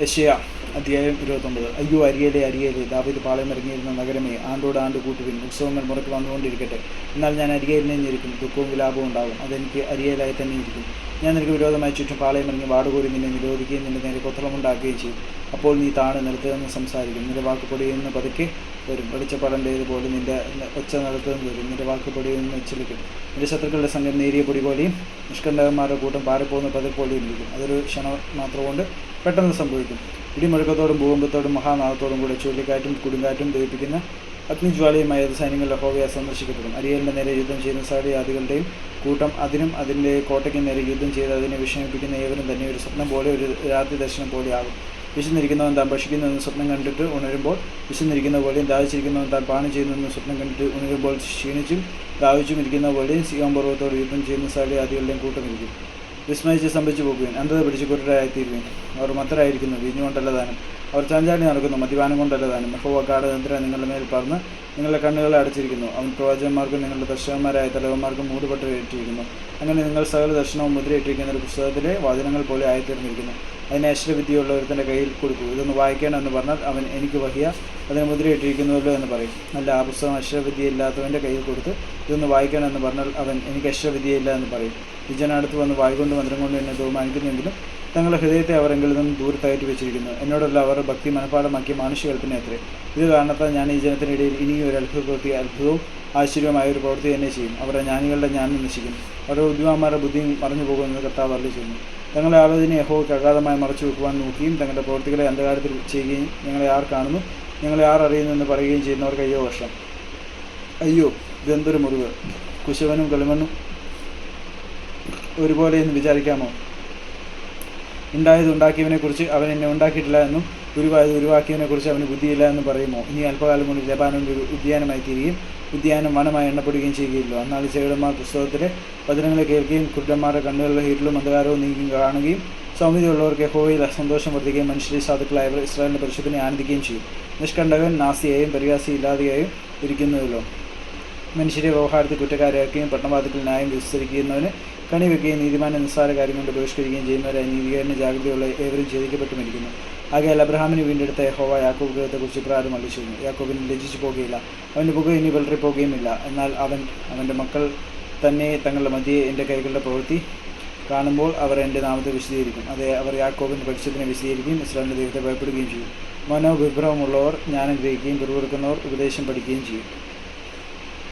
യെശയ്യാ അധ്യായം 29. അയ്യോ അരിയേലേ അരിയേലേ, ദാവീദ് പാളയം ഇറങ്ങിയിരുന്ന നഗരമേ, ആണ്ടോട് ആണ്ട് കൂട്ടുവിൻ, ഉത്സവങ്ങൾ മുറയ്ക്ക് വന്നുകൊണ്ടിരിക്കട്ടെ. എന്നാൽ ഞാൻ അരിയേലിനെ ഞെരുക്കും, ദുഃഖവും വിലാപവും ഉണ്ടാകും, അതെനിക്ക് അരിയേലായി തന്നെ ഇരിക്കും. ഞാൻ നിനക്ക് വിരോധമായി ചുറ്റും പാളയം ഇറങ്ങി വാടുകൂടി നിന്നെ നിരോധിക്കുകയും നിന്റെ നേരെ കൊത്തളമുണ്ടാക്കുകയും ചെയ്യും. അപ്പോൾ നീ താഴെ നിലത്ത് നിന്ന് സംസാരിക്കും, നിന്റെ വാക്ക് പൊടിയിൽ നിന്ന് പതുക്കെ വരും. വെളിച്ചപ്പടൻ്റേതുപോലെ നിന്റെ ഒച്ച നിലത്ത് നിന്ന് വരും, നിന്റെ വാക്ക് പൊടിയിൽ നിന്ന് ഉച്ചലിക്കും. നിന്റെ ശത്രുക്കളുടെ സംഘം നേരിയ പൊടി പോലെയും നിഷ്കണ്ഠകന്മാരുടെ കൂട്ടം പാറിപ്പോകുന്ന പതിൽ പോലെയും ഇരിക്കും. അതൊരു ക്ഷണം മാത്രം കൊണ്ട് പെട്ടെന്ന് സംഭവിക്കും. ഇടിമുഴക്കത്തോടും ഭൂകമ്പത്തോടും മഹാനാദത്തോടും കൂടെ ചുഴലിക്കാറ്റും കൊടുങ്കാറ്റും ദഹിപ്പിക്കുന്ന അഗ്നിജ്വാലയുമായ സൈന്യങ്ങളുടെ യഹോവയെ സന്ദർശിക്കപ്പെടും. അരിയേലിൻ്റെ നേരെ യുദ്ധം ചെയ്യുന്ന സകലജാതികളുടെയും കൂട്ടം അതിനും അതിൻ്റെ കോട്ടയ്ക്കും നേരെ യുദ്ധം ചെയ്ത് അതിനെ വിഷമിപ്പിക്കുന്ന ഏവരും തന്നെ ഒരു സ്വപ്നം പോലെ, ഒരു രാത്രി ദർശനം പോലെയാകും. വിശന്നിരിക്കുന്നവൻ താൻ ഭക്ഷിക്കുന്നുവെന്ന് സ്വപ്നം കണ്ടിട്ട് ഉണരുമ്പോൾ വിശന്നിരിക്കുന്ന പോലെയും, ദാഹിച്ചിരിക്കുന്നവൻ താൻ പാനം ചെയ്യുന്നുവെന്ന് സ്വപ്നം കണ്ടിട്ട് ഉണരുമ്പോൾ ക്ഷീണിച്ചും ദാഹിച്ചും ഇരിക്കുന്ന പോലെയും സിയോൻ പർവ്വതത്തോട് യുദ്ധം ചെയ്യുന്ന സകലജാതികളുടെയും കൂട്ടം ഇരിക്കും. വിസ്മയിച്ച് സ്തംഭിച്ചു പോകുകയും അന്ധത പിടിച്ച് കുരുടരായിത്തീരുകയും അവർ മത്തരായിരിക്കുന്നു, വീഞ്ഞുകൊണ്ടല്ല താനും. അവർ ചാഞ്ചാടി നടക്കുന്നു, മദ്യപാനം കൊണ്ടല്ല താനും. യഹോവ ഗാഢനിദ്ര നിങ്ങളുടെ മേൽ പറന്ന് നിങ്ങളുടെ കണ്ണുകളെ അടച്ചിരിക്കുന്നു. അവൻ പ്രവാചകന്മാർക്കും നിങ്ങളുടെ ദർശകന്മാരായ തലവന്മാർക്കും മൂടുപെട്ടിരിക്കുന്നു. അങ്ങനെ നിങ്ങൾ സകല ദർശനവും മുദ്രയിട്ടിരിക്കുന്ന ഒരു പുസ്തകത്തിലെ വചനങ്ങൾ പോലെ ആയിത്തീർന്നിരിക്കുന്നു. അതിനെ അശ്രവിദ്യയുള്ള ഒരുത്തൻ്റെ കയ്യിൽ കൊടുക്കൂ, ഇതൊന്ന് വായിക്കണമെന്ന് പറഞ്ഞാൽ അവൻ എനിക്ക് വഹിയ അതിനെ മുദ്രയിട്ടിരിക്കുന്നുവല്ലോ എന്ന് പറയും. അല്ല, ആ പുസ്തകം അശ്രവിദ്യയില്ലാത്തവൻ്റെ കയ്യിൽ കൊടുത്ത് ഇതൊന്ന് വായിക്കണമെന്ന് പറഞ്ഞാൽ അവൻ എനിക്ക് അശ്രവിദ്യയില്ല എന്ന് പറയും. ഈ ജനം അടുത്ത് വന്ന് വായിക്കൊണ്ട് മന്ത്രം കൊണ്ട് എന്നെ ബഹുമാനിക്കുന്നുവെങ്കിലും തങ്ങളുടെ ഹൃദയത്തെ അവർ എങ്കിൽ നിന്നും ദൂരത്തകറ്റി വെച്ചിരിക്കുന്നു. എന്നോടല്ല അവർ ഭക്തി മനഃപ്പാടമാക്കിയ മാനുഷികൽപ്പന അത്രേ. ഇത് കാരണത്താൽ ഞാൻ ഈ ജനത്തിനിടയിൽ ഇനിയും ഒരു അത്ഭുതവും ആശ്ചര്യമായ ഒരു പ്രവൃത്തി തന്നെ ചെയ്യും. അവരുടെ ജ്ഞാനികളുടെ ജ്ഞാനം നശിക്കും, അവരുടെ ബുദ്ധിമാന്മാരുടെ ബുദ്ധിയും മറഞ്ഞു പോകുമെന്ന് കർത്താവ് അരുളി ചെയ്യുന്നു. തങ്ങളുടെ ആലോചനയെ യഹോവയ്ക്ക് അഗാധമായി മറച്ചു വെക്കുവാൻ നോക്കിയും തങ്ങളുടെ പ്രവൃത്തികളെ അന്ധകാരത്തിൽ ചെയ്യുകയും ഞങ്ങളെ ആർ കാണുന്നു, ഞങ്ങളെ ആർ അറിയുന്നു എന്ന് പറയുകയും ചെയ്യുന്നവർക്ക് അയ്യോ വർഷം. അയ്യോ, ഇതെന്തൊരു മുറിവ്! കുശവനും കളിമണ്ണും ഒരുപോലെ എന്ന് വിചാരിക്കാമോ? ഉണ്ടായത് ഉണ്ടാക്കിയവനെക്കുറിച്ച് അവൻ എന്നെ ഉണ്ടാക്കിയിട്ടില്ല എന്നും ഉരുവായത് ഉരുവാക്കിയവനെക്കുറിച്ച് അവന് ബുദ്ധിയില്ല എന്നും പറയുമോ? ഇനി അല്പകാലം കൊണ്ട് ലബാനോൻ ഒരു ഉദ്യാനമായി തീരുകയും ഉദ്യാനം വനമായി എണ്ണപ്പെടുകയും ചെയ്യുകയില്ലോ. എന്നാൽ ചെകിടന്മാർ പുസ്തകത്തിലെ വചനങ്ങളെ കേൾക്കുകയും കുരുടന്മാരുടെ കണ്ണുകളിലെ ഇരുളും അന്ധകാരവും നീക്കി കാണുകയും സൗമ്യതയുള്ളവർക്ക് യഹോവയിൽ സന്തോഷം വർദ്ധിക്കുകയും മനുഷ്യരെ സാധുക്കളായവർ ഇസ്രായേലിൻ്റെ പരിശുദ്ധനെ ആനന്ദിക്കുകയും ചെയ്യും. നിഷ്കണ്ഠകൻ നാസിയായും പരിഹാസി ഇല്ലാതെയായും ഇരിക്കുന്നുവല്ലോ. മനുഷ്യരെ വ്യവഹാരത്തിൽ കുറ്റക്കാരാക്കുകയും പട്ടണവാതിക്കൽ ന്യായം വിസ്തരിക്കുന്നവന് കണി വയ്ക്കുകയും നീതിമാനെ നിസ്സാര കാര്യം കൊണ്ട് ബഹിഷ്കരിക്കുകയും ചെയ്യുന്നവരായി നീതികേടിന് ജാഗ്രതയുള്ള ഏവരും ഛേദിക്കപ്പെട്ടു മരിക്കുന്നു. ആകയാൽ അബ്രഹാമിന് വീണ്ടെടുത്ത യഹോവ യാക്കോബ് ഗൃഹത്തെക്കുറിച്ച് ഇപ്രകാരം അരുളിച്ചെയ്യുന്നു. യാക്കോബിന് ലജ്ജിച്ചു പോകുകയില്ല, അവൻ്റെ പുക ഇനി വെള്ളറിപ്പോകുകയുമില്ല. എന്നാൽ അവൻ്റെ മക്കൾ തന്നെ തങ്ങളുടെ മധ്യേ എൻ്റെ കൈകളുടെ പ്രവൃത്തി കാണുമ്പോൾ അവർ എൻ്റെ നാമത്തെ വിശദീകരിക്കും. അതെ, അവർ യാക്കോബിൻ്റെ പരിശുദ്ധനെ വിശദീകരിക്കുകയും ഇസ്രായേലിൻ്റെ ദൈവത്തെ ഭയപ്പെടുകയും ചെയ്യും. മനോവിഭ്രമമുള്ളവർ ജ്ഞാനം ഗ്രഹിക്കുകയും പിറുപിറുക്കുന്നവർ ഉപദേശം പഠിക്കുകയും ചെയ്യും.